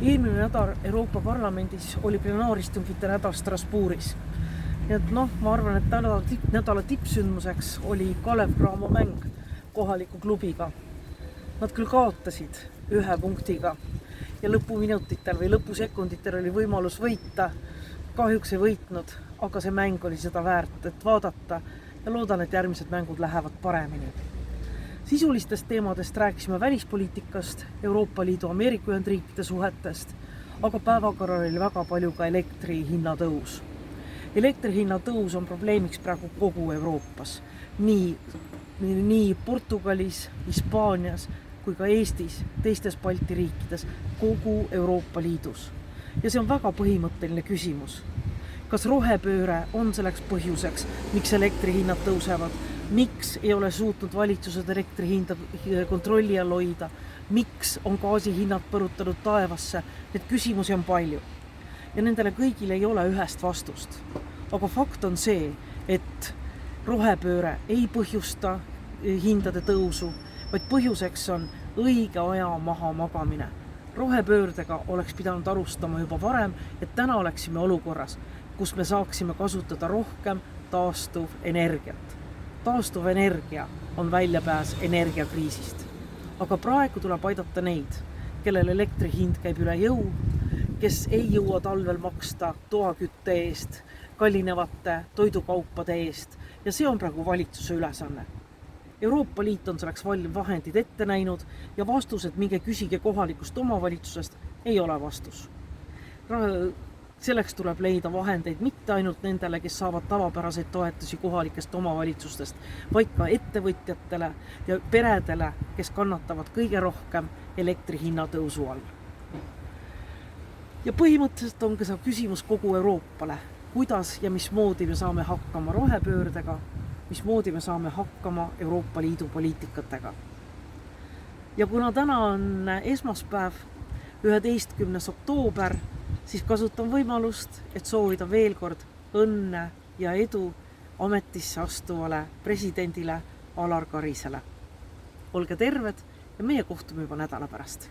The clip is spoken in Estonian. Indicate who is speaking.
Speaker 1: Eelmine nädal Euroopa Parlamendis oli plenaaristungite nädal Strasbourgis. Ja ma arvan, et nädala tippsündmuseks oli Kalev Cramo mäng kohaliku klubiga. Nad küll kaotasid 1 punktiga ja lõpuminutitel või lõpusekunditel oli võimalus võita. Kahjuks ei võitnud, aga see mäng oli seda väärt, et vaadata ja loodan, et järgmised mängud lähevad paremini. Sisulistest teemadest rääkisime välispoliitikast, Euroopa Liidu Ameerika Ühendriikide suhetest, aga päevakorral oli väga palju ka elektri hinna tõus. Elektri hinna tõus on probleemiks praegu kogu Euroopas, nii Portugalis, Hispaanias kui ka Eestis, teistes Balti riikides, kogu Euroopa Liidus. Ja see on väga põhimõtteline küsimus. Kas rohepööre on selleks põhjuseks, miks elektrihinnad tõusevad? Miks ei ole suutnud valitsused elektrihinda kontrolli all hoida? Miks on gaasihinnad põrutanud taevasse? Need küsimusi on palju. Ja nendele kõigile ei ole ühest vastust. Aga fakt on see, et rohepööre ei põhjusta hindade tõusu, vaid põhjuseks on õige aja maha magamine. Rohepöördega oleks pidanud alustama juba varem, et täna oleksime olukorras, kus me saaksime kasutada rohkem taastuv energiat. Taastuv energia on väljapääs energiakriisist. Aga praegu tuleb aidata neid, kellel elektri hind käib üle jõu, kes ei jõua talvel maksta toakütte eest, kallinevate toidukaupade eest, ja see on praegu valitsuse ülesanne. Euroopa Liit on selleks vahendid ette näinud ja vastused, minge küsige kohalikust omavalitsusest, ei ole vastus. Selleks tuleb leida vahendeid mitte ainult nendele, kes saavad tavapäraseid toetusi kohalikest omavalitsustest, vaid ka ettevõtjatele ja peredele, kes kannatavad kõige rohkem elektri hinna tõusu all. Ja põhimõtteliselt on ka see küsimus kogu Euroopale, kuidas ja mismoodi me saame hakkama rohepöördega, mismoodi me saame hakkama Euroopa Liidu poliitikatega. Ja kuna täna on esmaspäev, 11. oktoober, siis kasutan võimalust, et soovida veel kord õnne ja edu ametisse astuvale presidendile Alar Karisele. Olge terved ja meie kohtume juba nädala pärast.